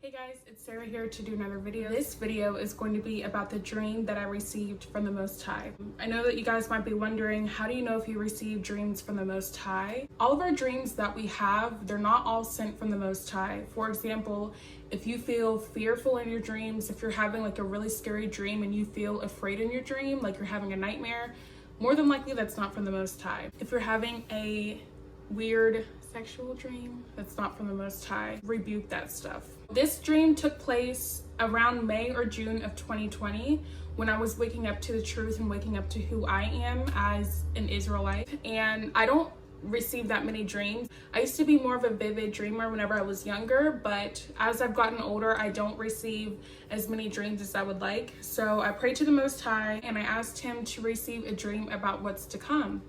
Hey guys, it's Sarah here to do another video. This video is going to be about the dream that I received from the Most High. I know that you guys might be wondering, how do you know if you receive dreams from the Most High? All of our dreams that we have, they're not all sent from the Most High. For example, if you feel fearful in your dreams, if you're having like a really scary dream and you feel afraid in your dream, like you're having a nightmare, more than likely that's not from the Most High. If you're having a weird sexual dream that's not from the Most High, rebuke that stuff. This dream took place around May or June of 2020 when I was waking up to the truth and waking up to who I am as an Israelite. And I don't receive that many dreams. I used to be more of a vivid dreamer whenever I was younger, but as I've gotten older, I don't receive as many dreams as I would like. So I prayed to the Most High and I asked him to receive a dream about what's to come.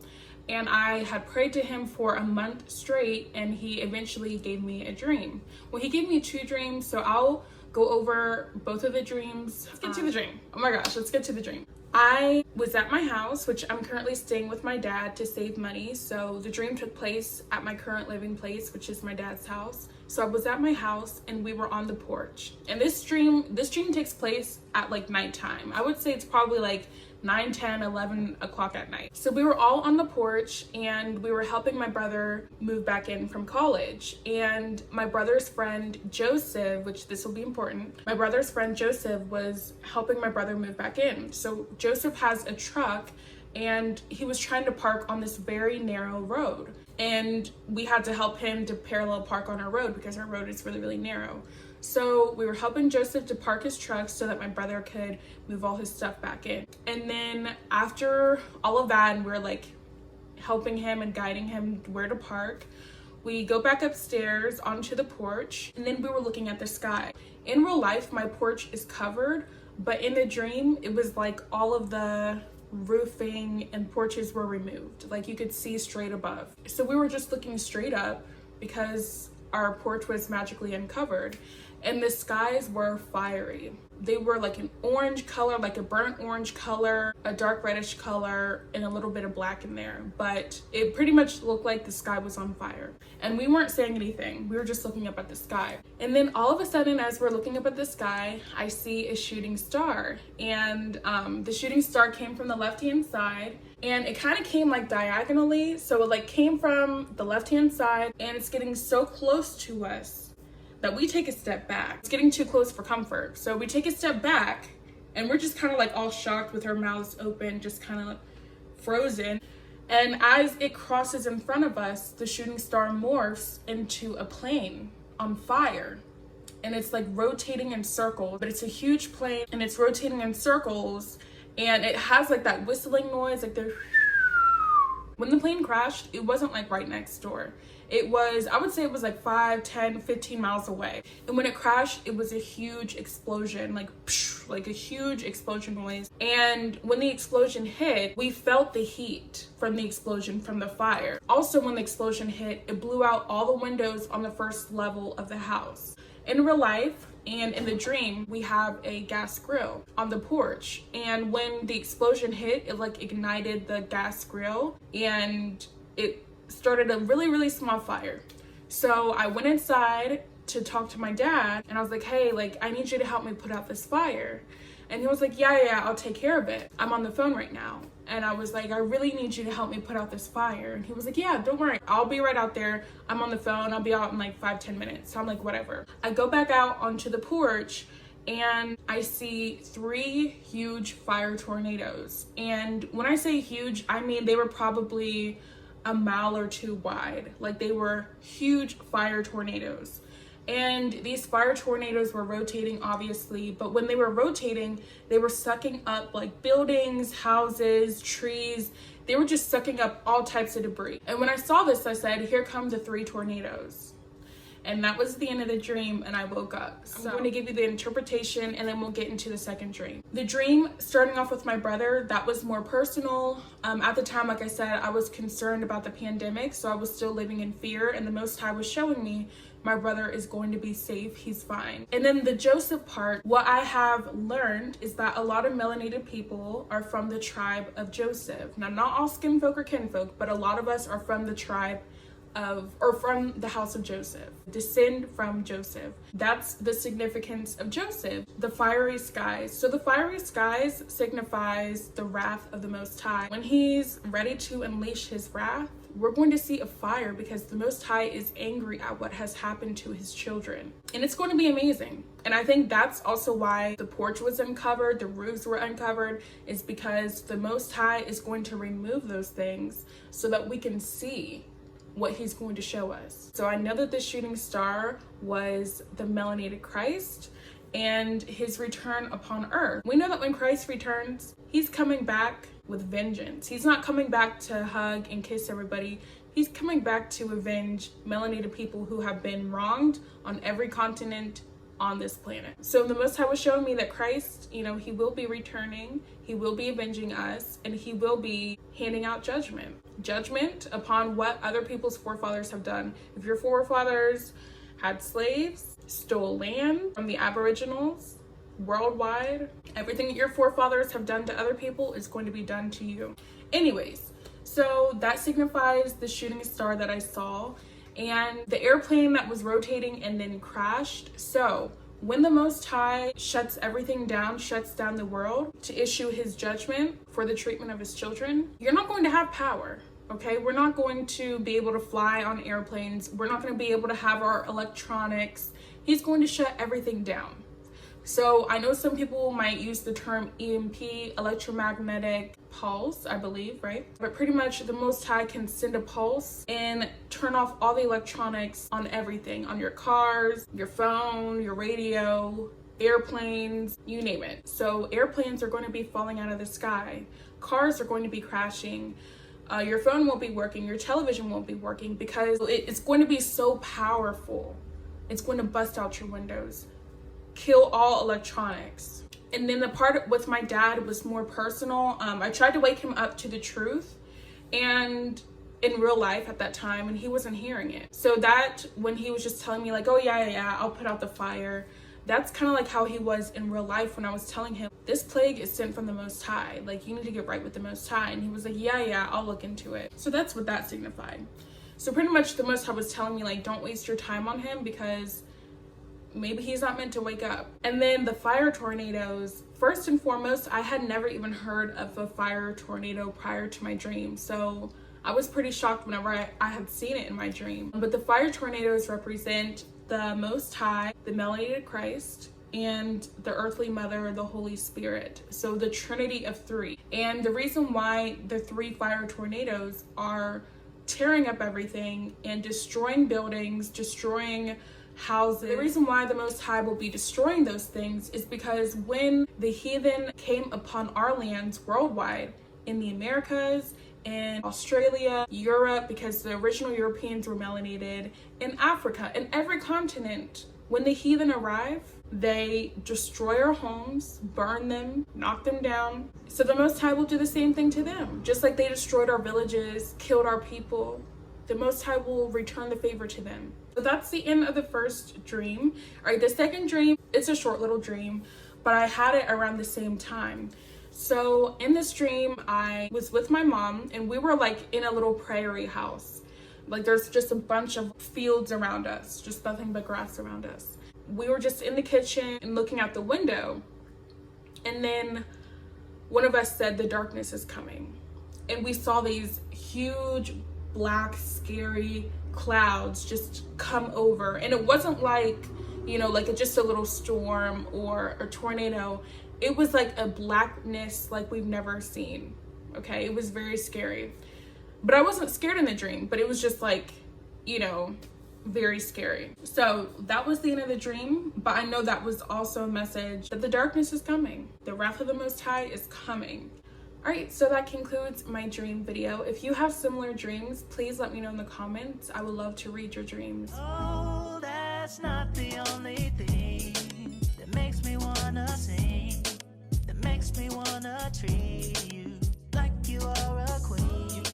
And I had prayed to him for a month straight, and he eventually gave me a dream. Well, he gave me two dreams, so I'll go over both of the dreams. Let's get to the dream. Oh my gosh, let's get to the dream. I was at my house, which I'm currently staying with my dad to save money. So the dream took place at my current living place, which is my dad's house. So I was at my house and we were on the porch. And this dream takes place at like nighttime. I would say it's probably like 9, 10, 11 o'clock at night. So we were all on the porch and we were helping my brother move back in from college. And my brother's friend Joseph, which this will be important, my brother's friend Joseph was helping my brother move back in. So Joseph has a truck and he was trying to park on this very narrow road. And we had to help him to parallel park on our road because our road is really, really narrow. So we were helping Joseph to park his truck so that my brother could move all his stuff back in. And then after all of that, and we're like helping him and guiding him where to park, we go back upstairs onto the porch, and then we were looking at the sky. In real life, my porch is covered, but in the dream, it was like all of the roofing and porches were removed. Like you could see straight above. So we were just looking straight up because our porch was magically uncovered, and the skies were fiery. They were like an orange color, like a burnt orange color, a dark reddish color, and a little bit of black in there. But it pretty much looked like the sky was on fire. And we weren't saying anything. We were just looking up at the sky. And then all of a sudden, as we're looking up at the sky, I see a shooting star. And the shooting star came from the left-hand side. And it kind of came like diagonally. So it like came from the left-hand side, and it's getting so close to us that we take a step back. It's getting too close for comfort. So we take a step back and we're just kind of like all shocked with our mouths open, just kind of like frozen. And as it crosses in front of us, the shooting star morphs into a plane on fire. And it's like rotating in circles, but it's a huge plane and it's rotating in circles, and it has like that whistling noise, like the when the plane crashed, it wasn't like right next door. It was, I would say it was like 5, 10, 15 miles away. And when it crashed, it was a huge explosion, like a huge explosion noise. And when the explosion hit, we felt the heat from the explosion, from the fire. Also, when the explosion hit, it blew out all the windows on the first level of the house. In real life and in the dream, we have a gas grill on the porch. And when the explosion hit, it like ignited the gas grill and it started a really, really small fire. So I went inside to talk to my dad and I was like, hey, like I need you to help me put out this fire. And he was like, yeah, I'll take care of it. I'm on the phone right now. And I was like, I really need you to help me put out this fire. And he was like, yeah, don't worry. I'll be right out there. I'm on the phone. I'll be out in like 5, 10 minutes. So I'm like, whatever. I go back out onto the porch and I see 3 huge fire tornadoes. And when I say huge, I mean they were probably a mile or 2 wide. Like they were huge fire tornadoes. And these fire tornadoes were rotating, obviously, but when they were rotating, they were sucking up like buildings, houses, trees. They were just sucking up all types of debris. And when I saw this, I said, here come the 3 tornadoes. And that was the end of the dream, and I woke up. So I'm going to give you the interpretation, and then we'll get into the second dream. The dream, starting off with my brother, that was more personal. At the time, like I said, I was concerned about the pandemic, so I was still living in fear, and the Most High was showing me my brother is going to be safe, he's fine. And then the Joseph part, what I have learned is that a lot of melanated people are from the tribe of Joseph. Now, not all skin folk or kinfolk, but a lot of us are from the tribe of, or from the house of Joseph, descend from Joseph. That's the significance of Joseph, the fiery skies. So the fiery skies signifies the wrath of the Most High. When he's ready to unleash his wrath, we're going to see a fire because the Most High is angry at what has happened to his children. And it's going to be amazing. And I think that's also why the porch was uncovered, the roofs were uncovered, is because the Most High is going to remove those things so that we can see what he's going to show us. So I know that the shooting star was the melanated Christ and his return upon earth. We know that when Christ returns, he's coming back with vengeance. He's not coming back to hug and kiss everybody. He's coming back to avenge melanated people who have been wronged on every continent on this planet. So the Most High was showing me that Christ, he will be returning, he will be avenging us, and he will be handing out judgment upon what other people's forefathers have done. If your forefathers had slaves, stole land from the Aboriginals, worldwide, everything that your forefathers have done to other people is going to be done to you. Anyways, so that signifies the shooting star that I saw and the airplane that was rotating and then crashed. So when the Most High shuts everything down, shuts down the world to issue his judgment for the treatment of his children, you're not going to have power. Okay, we're not going to be able to fly on airplanes. We're not going to be able to have our electronics. He's going to shut everything down. So I know some people might use the term EMP, electromagnetic pulse, I believe, right? But pretty much the Most High can send a pulse and turn off all the electronics on everything, on your cars, your phone, your radio, airplanes, you name it. So airplanes are going to be falling out of the sky. Cars are going to be crashing. Your phone won't be working. Your television won't be working because it's going to be so powerful. It's going to bust out your windows, kill all electronics. And then the part with my dad was more personal. I tried to wake him up to the truth and in real life at that time, and he wasn't hearing it. So that when he was just telling me like, oh yeah, I'll put out the fire. That's kind of like how he was in real life when I was telling him, this plague is sent from the Most High. Like, you need to get right with the Most High. And he was like, yeah, I'll look into it. So that's what that signified. So pretty much the Most High was telling me like, don't waste your time on him because maybe he's not meant to wake up. And then the fire tornadoes, first and foremost, I had never even heard of a fire tornado prior to my dream. So I was pretty shocked whenever I had seen it in my dream. But the fire tornadoes represent the Most High, the melanated Christ, and the earthly mother, the Holy Spirit. So the Trinity of three. And the reason why the three fire tornadoes are tearing up everything and destroying buildings, destroying houses. The reason why the Most High will be destroying those things is because when the heathen came upon our lands worldwide, in the Americas, in Australia, Europe, because the original Europeans were melanated, in Africa, in every continent, when the heathen arrive, they destroy our homes, burn them, knock them down. So the Most High will do the same thing to them. Just like they destroyed our villages, killed our people, the Most High will return the favor to them. So that's the end of the first dream. All right, the second dream, it's a short little dream, but I had it around the same time. So in this dream, I was with my mom and we were like in a little prairie house. Like there's just a bunch of fields around us, just nothing but grass around us. We were just in the kitchen and looking out the window. And then one of us said, the darkness is coming. And we saw these huge, black, scary clouds just come over. And it wasn't like, like just a little storm or a tornado. It was like a blackness like we've never seen. Okay, it was very scary. But I wasn't scared in the dream, but it was just like, very scary. So that was the end of the dream, but I know that was also a message that the darkness is coming. The wrath of the Most High is coming. All right, so that concludes my dream video. If you have similar dreams, please let me know in the comments. I would love to read your dreams. Oh, that's not the only thing that makes me wanna sing, that makes me wanna treat